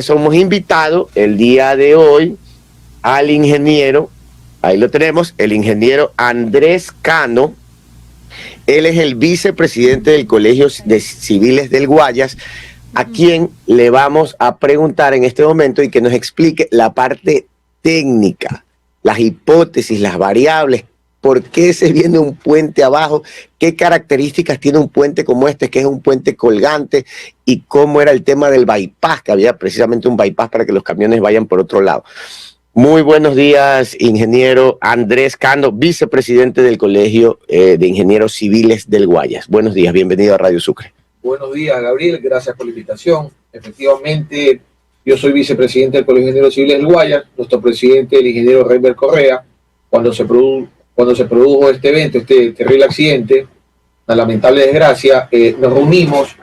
Somos invitados el día de hoy al ingeniero, ahí lo tenemos, el ingeniero Andrés Cano. Él es el vicepresidente del Colegio de Civiles del Guayas, a quien le vamos a preguntar en este momento y que nos explique la parte técnica, las hipótesis, las variables, por qué se viene un puente abajo, qué características tiene un puente como este, que es un puente colgante, y cómo era el tema del bypass, que había precisamente un bypass para que los camiones vayan por otro lado. Muy buenos días, ingeniero Andrés Cano, vicepresidente del Colegio de Ingenieros Civiles del Guayas. Buenos días, bienvenido a Radio Sucre. Buenos días, Gabriel, gracias por la invitación. Efectivamente, yo soy vicepresidente del Colegio de Ingenieros Civiles del Guayas, nuestro presidente, el ingeniero Reiber Correa. Cuando se produjo este evento, este terrible accidente, una lamentable desgracia, nos reunimos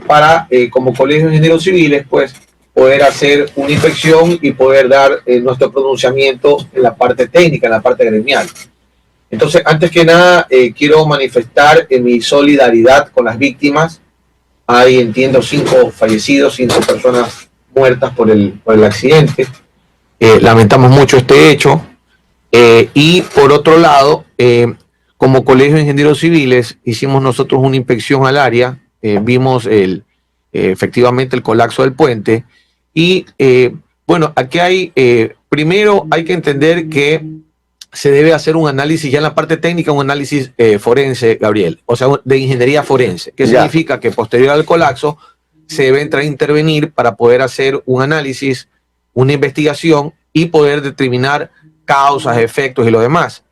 para, como Colegio de Ingenieros Civiles, pues, poder hacer una inspección y poder dar nuestro pronunciamiento en la parte técnica, en la parte gremial. Entonces, antes que nada, quiero manifestar mi solidaridad con las víctimas. Hay, entiendo, 5 fallecidos, 5 personas muertas por el accidente. Lamentamos mucho este hecho. Y por otro lado, como Colegio de Ingenieros Civiles, hicimos nosotros una inspección al área, vimos efectivamente el colapso del puente. Y bueno, aquí hay, primero hay que entender que se debe hacer un análisis, ya en la parte técnica, un análisis forense, Gabriel, o sea, de ingeniería forense, que significa que posterior al colapso se debe entrar a intervenir para poder hacer un análisis, una investigación y poder determinar causas, efectos y lo demás.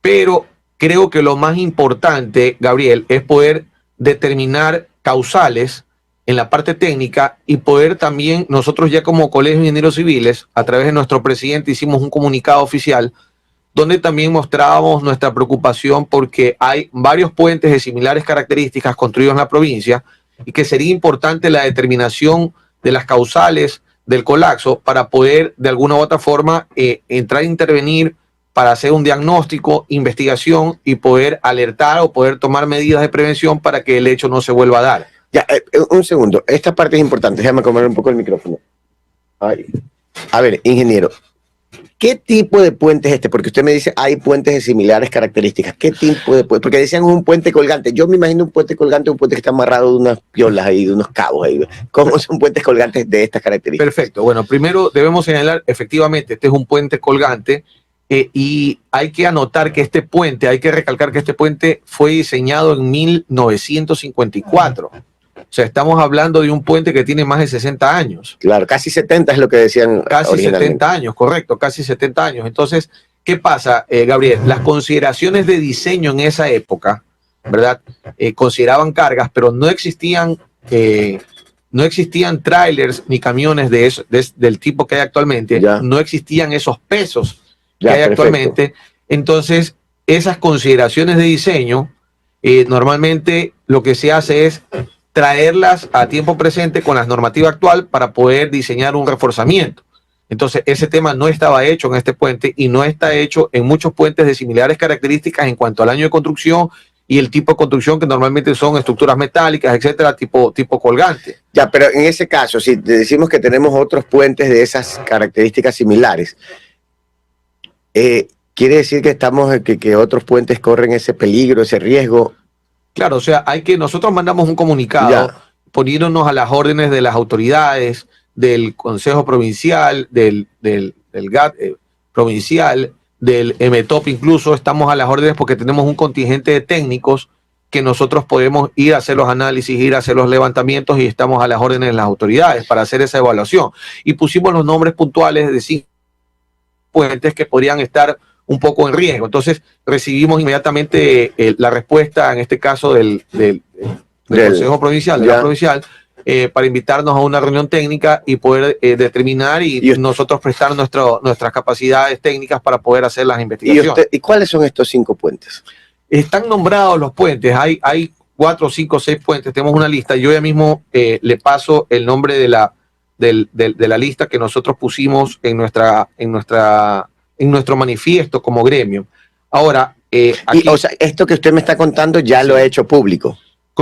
Pero creo que lo más importante, Gabriel, es poder determinar causales en la parte técnica y poder también, nosotros ya como Colegio de Ingenieros Civiles, a través de nuestro presidente, hicimos un comunicado oficial donde también mostrábamos nuestra preocupación porque hay varios puentes de similares características construidos en la provincia y que sería importante la determinación de las causales del colapso para poder de alguna u otra forma entrar a intervenir para hacer un diagnóstico, investigación y poder alertar o poder tomar medidas de prevención para que el hecho no se vuelva a dar. Ya, un segundo, esta parte es importante, déjame comer un poco el micrófono. Ay. A ver, ingeniero, ¿qué tipo de puente es este? Porque usted me dice, hay puentes de similares características. ¿Qué tipo de puente? Porque decían un puente colgante. Yo me imagino un puente colgante, un puente que está amarrado de unas piolas ahí, de unos cabos ahí. ¿Cómo son puentes colgantes de estas características? Perfecto. Bueno, primero debemos señalar, efectivamente, este es un puente colgante y hay que anotar que este puente, hay que recalcar que este puente fue diseñado en 1954. O sea, estamos hablando de un puente que tiene más de 60 años. Claro, casi 70 es lo que decían Casi 70 años, correcto, casi 70 años. Entonces, ¿qué pasa, Gabriel? Las consideraciones de diseño en esa época, ¿verdad? Consideraban cargas, pero no existían trailers ni camiones del tipo que hay actualmente. Ya. No existían esos pesos que Ya, hay perfecto. actualmente. Entonces, esas consideraciones de diseño, normalmente lo que se hace es traerlas a tiempo presente con la normativa actual para poder diseñar un reforzamiento. Entonces, ese tema no estaba hecho en este puente y no está hecho en muchos puentes de similares características en cuanto al año de construcción y el tipo de construcción, que normalmente son estructuras metálicas, etcétera, tipo colgante. Ya, pero en ese caso, si decimos que tenemos otros puentes de esas características similares, ¿quiere decir que que otros puentes corren ese peligro, ese riesgo? Claro, o sea, nosotros mandamos un comunicado poniéndonos a las órdenes de las autoridades, del Consejo Provincial, del GAT provincial, del MTOP, incluso estamos a las órdenes porque tenemos un contingente de técnicos que nosotros podemos ir a hacer los análisis, ir a hacer los levantamientos y estamos a las órdenes de las autoridades para hacer esa evaluación. Y pusimos los nombres puntuales de 5 puentes que podrían estar un poco en riesgo. Entonces recibimos inmediatamente la respuesta, en este caso del Consejo Provincial, de la provincial, para invitarnos a una reunión técnica y poder determinar y nosotros prestar nuestras capacidades técnicas para poder hacer las investigaciones. ¿Y cuáles son estos 5 puentes? Están nombrados los puentes, hay 4, 5, 6 puentes, tenemos una lista. Yo ya mismo le paso el nombre de la lista que nosotros pusimos en nuestro manifiesto como gremio. Ahora, aquí, o sea, esto que usted me está contando ya lo ha hecho público.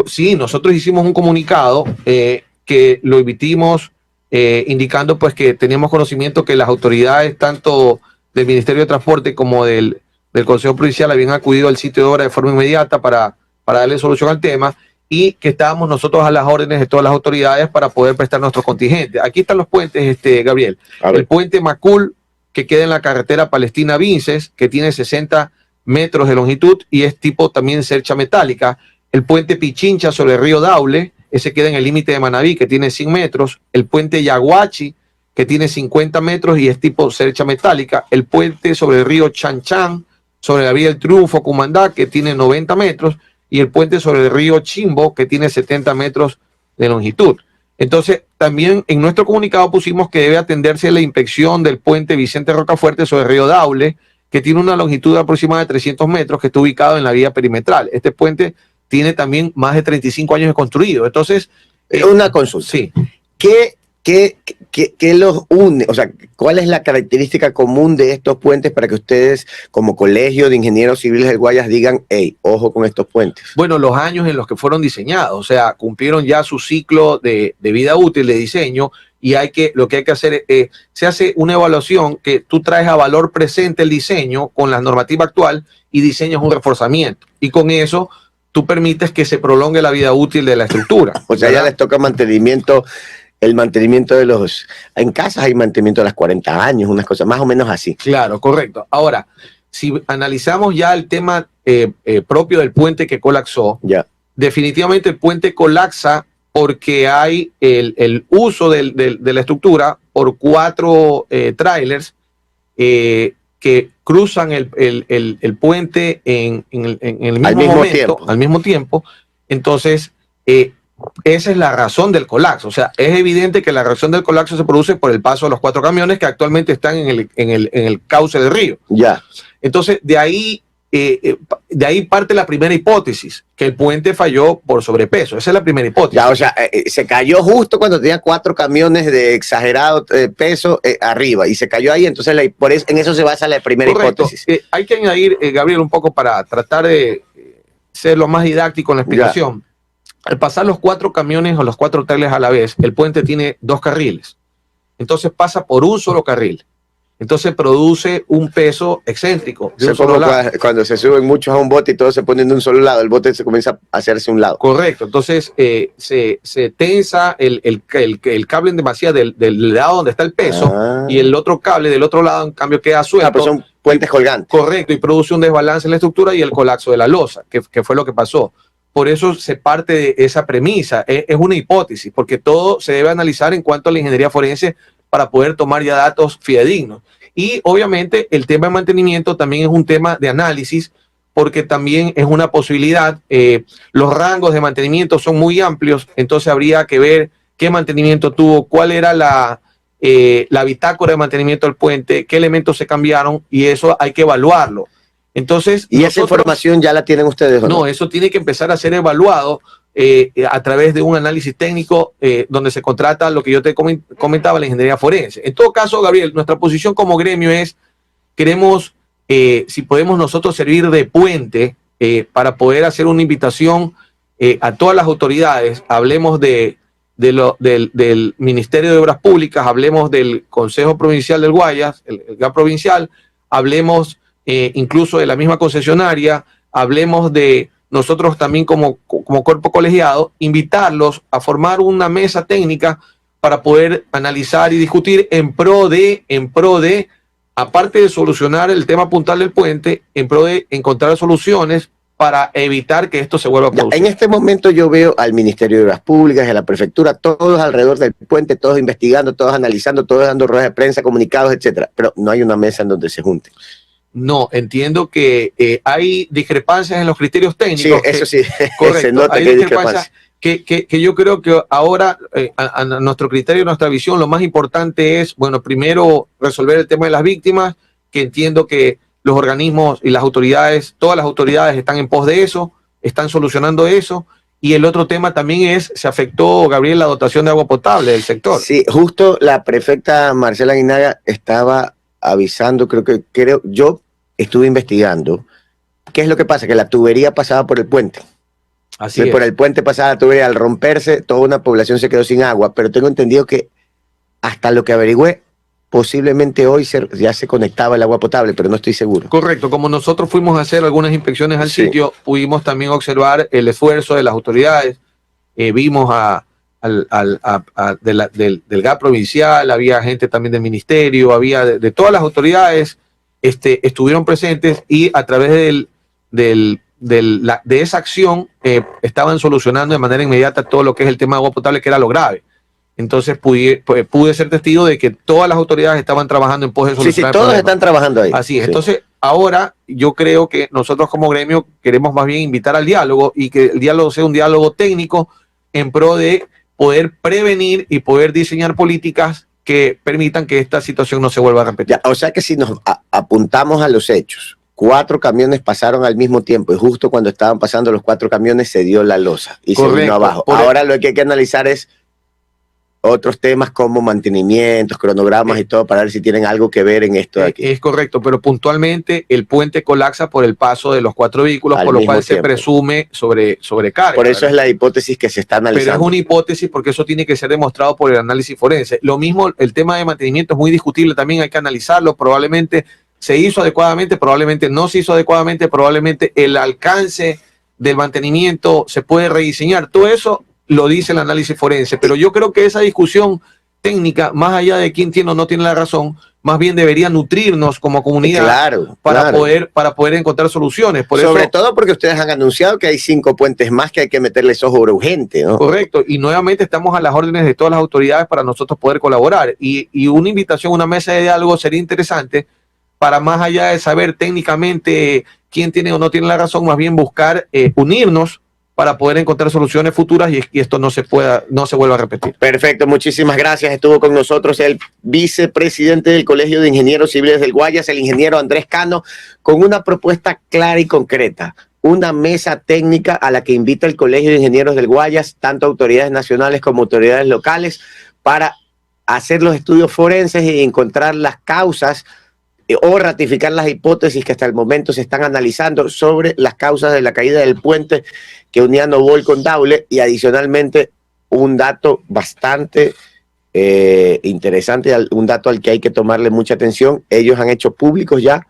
Sí, nosotros hicimos un comunicado que lo emitimos indicando pues que teníamos conocimiento que las autoridades tanto del Ministerio de Transporte como del Consejo Provincial habían acudido al sitio de obra de forma inmediata para darle solución al tema, y que estábamos nosotros a las órdenes de todas las autoridades para poder prestar nuestros contingentes. Aquí están los puentes, Gabriel. El puente Macul, que queda en la carretera Palestina-Vinces, que tiene 60 metros de longitud y es tipo también cercha metálica. El puente Pichincha sobre el río Daule, ese queda en el límite de Manabí, que tiene 100 metros. El puente Yaguachi, que tiene 50 metros y es tipo cercha metálica. El puente sobre el río Chanchan, sobre la vía del Triunfo, Cumandá, que tiene 90 metros. Y el puente sobre el río Chimbo, que tiene 70 metros de longitud. Entonces, también en nuestro comunicado pusimos que debe atenderse la inspección del puente Vicente Rocafuerte sobre el río Daule, que tiene una longitud aproximada de 300 metros, que está ubicado en la vía perimetral. Este puente tiene también más de 35 años de construido. Entonces, una consulta. Sí. ¿Qué los une? O sea, ¿cuál es la característica común de estos puentes para que ustedes, como Colegio de Ingenieros Civiles del Guayas, digan, hey, ojo con estos puentes? Bueno, los años en los que fueron diseñados, o sea, cumplieron ya su ciclo de vida útil de diseño, y lo que hay que hacer es, se hace una evaluación que tú traes a valor presente el diseño con la normativa actual y diseñas un reforzamiento. Y con eso tú permites que se prolongue la vida útil de la estructura. O sea, ya les toca mantenimiento. El mantenimiento de los... En casas hay mantenimiento de las 40 años, unas cosas más o menos así. Claro, correcto. Ahora, si analizamos ya el tema propio del puente que colapsó, definitivamente el puente colapsa porque hay el uso de la estructura por 4 trailers que cruzan el puente en el mismo momento, al mismo tiempo. Entonces, esa es la razón del colapso. O sea, es evidente que la razón del colapso se produce por el paso de los 4 camiones que actualmente están en el cauce del río. Entonces, de ahí parte la primera hipótesis, que el puente falló por sobrepeso. Esa es la primera hipótesis. O sea, se cayó justo cuando tenía 4 camiones de exagerado peso arriba, y se cayó ahí. Entonces, en eso se basa la primera hipótesis. Hay que añadir, Gabriel, un poco para tratar de ser lo más didáctico en la explicación. Al pasar los 4 camiones o los 4 trailers a la vez, el puente tiene 2 carriles. Entonces pasa por un solo carril. Entonces produce un peso excéntrico de un solo lado. Cuando se suben muchos a un bote y todos se ponen de un solo lado, el bote se comienza a hacerse un lado. Correcto. Entonces se tensa el cable en demasía del lado donde está el peso, y el otro cable del otro lado, en cambio, queda suelto. Pues son puentes colgantes. Correcto, y produce un desbalance en la estructura y el colapso de la losa, que fue lo que pasó. Por eso se parte de esa premisa. Es una hipótesis, porque todo se debe analizar en cuanto a la ingeniería forense para poder tomar ya datos fidedignos. Y obviamente el tema de mantenimiento también es un tema de análisis, porque también es una posibilidad. Los rangos de mantenimiento son muy amplios, entonces habría que ver qué mantenimiento tuvo, cuál era la bitácora de mantenimiento del puente, qué elementos se cambiaron, y eso hay que evaluarlo. Entonces, ¿y esa información ya la tienen ustedes? No, eso tiene que empezar a ser evaluado a través de un análisis técnico donde se contrata lo que yo te comentaba, la ingeniería forense. En todo caso, Gabriel, nuestra posición como gremio es, queremos, si podemos nosotros servir de puente para poder hacer una invitación a todas las autoridades. Hablemos del Ministerio de Obras Públicas, hablemos del Consejo Provincial del Guayas, el GAP provincial, hablemos incluso de la misma concesionaria, hablemos de nosotros también como cuerpo colegiado, invitarlos a formar una mesa técnica para poder analizar y discutir en pro de, aparte de solucionar el tema puntual del puente, en pro de encontrar soluciones para evitar que esto se vuelva a producir. En este momento yo veo al Ministerio de Obras Públicas, a la Prefectura, todos alrededor del puente, todos investigando, todos analizando, todos dando ruedas de prensa, comunicados, etcétera, pero no hay una mesa en donde se junten. No, entiendo que hay discrepancias en los criterios técnicos. Sí, eso sí, correcto, se nota que hay discrepancias. Que yo creo que ahora, a nuestro criterio, nuestra visión, lo más importante es, bueno, primero resolver el tema de las víctimas, que entiendo que los organismos y las autoridades, todas las autoridades están en pos de eso, están solucionando eso. Y el otro tema también es, se afectó, Gabriel, la dotación de agua potable del sector. Sí, justo la prefecta Marcela Aguinaga estaba avisando, yo estuve investigando qué es lo que pasa, que la tubería pasaba por el puente. Así es. Por el puente pasaba la tubería, al romperse toda una población se quedó sin agua, pero tengo entendido que hasta lo que averigüé, posiblemente hoy ya se conectaba el agua potable, pero no estoy seguro. Correcto, como nosotros fuimos a hacer algunas inspecciones al Sí. sitio, pudimos también observar el esfuerzo de las autoridades. Vimos del GAP provincial, había gente también del ministerio, había de todas las autoridades, estuvieron presentes y a través de esa acción estaban solucionando de manera inmediata todo lo que es el tema de agua potable, que era lo grave. Entonces pude ser testigo de que todas las autoridades estaban trabajando en pos de solucionar el todos problema. están trabajando ahí. Así es. Sí. Entonces, ahora yo creo que nosotros como gremio queremos más bien invitar al diálogo y que el diálogo sea un diálogo técnico en pro de poder prevenir y poder diseñar políticas que permitan que esta situación no se vuelva a repetir. Ya, o sea que si nos apuntamos a los hechos, 4 camiones pasaron al mismo tiempo y justo cuando estaban pasando los 4 camiones se dio la losa y Correcto. se vino abajo. Ahora lo que hay que analizar es otros temas como mantenimientos, cronogramas y todo para ver si tienen algo que ver en esto de aquí. Es correcto, pero puntualmente el puente colapsa por el paso de los 4 vehículos, Al por lo mismo cual se tiempo. presume sobrecarga. Por eso es la hipótesis que se está analizando. Pero es una hipótesis porque eso tiene que ser demostrado por el análisis forense. Lo mismo, el tema de mantenimiento es muy discutible, también hay que analizarlo. Probablemente se hizo adecuadamente, probablemente no se hizo adecuadamente, probablemente el alcance del mantenimiento se puede rediseñar. Todo eso lo dice el análisis forense, pero yo creo que esa discusión técnica, más allá de quién tiene o no tiene la razón, más bien debería nutrirnos como comunidad para poder encontrar soluciones. Sobre todo porque ustedes han anunciado que hay 5 puentes más que hay que meterles ojo urgente, ¿no? Correcto, y nuevamente estamos a las órdenes de todas las autoridades para nosotros poder colaborar. Y una invitación, una mesa de diálogo sería interesante para, más allá de saber técnicamente quién tiene o no tiene la razón, más bien buscar unirnos para poder encontrar soluciones futuras y esto no se vuelva a repetir. Perfecto, muchísimas gracias. Estuvo con nosotros el vicepresidente del Colegio de Ingenieros Civiles del Guayas, el ingeniero Andrés Cano, con una propuesta clara y concreta. Una mesa técnica a la que invita el Colegio de Ingenieros del Guayas, tanto autoridades nacionales como autoridades locales, para hacer los estudios forenses y encontrar las causas o ratificar las hipótesis que hasta el momento se están analizando sobre las causas de la caída del puente que unía Novol con Daule, y adicionalmente un dato bastante interesante, un dato al que hay que tomarle mucha atención. Ellos han hecho públicos ya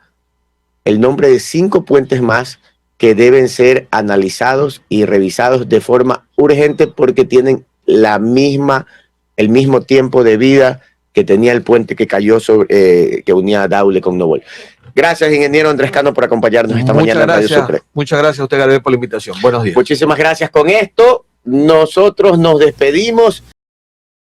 el nombre de 5 puentes más que deben ser analizados y revisados de forma urgente porque tienen el mismo tiempo de vida que tenía el puente que cayó que unía a Daule con Novol. Gracias, ingeniero Andrés Cano, por acompañarnos esta mañana en Radio Sucre. Muchas gracias a usted, Gabriel, por la invitación. Buenos días. Muchísimas gracias. Con esto, nosotros nos despedimos.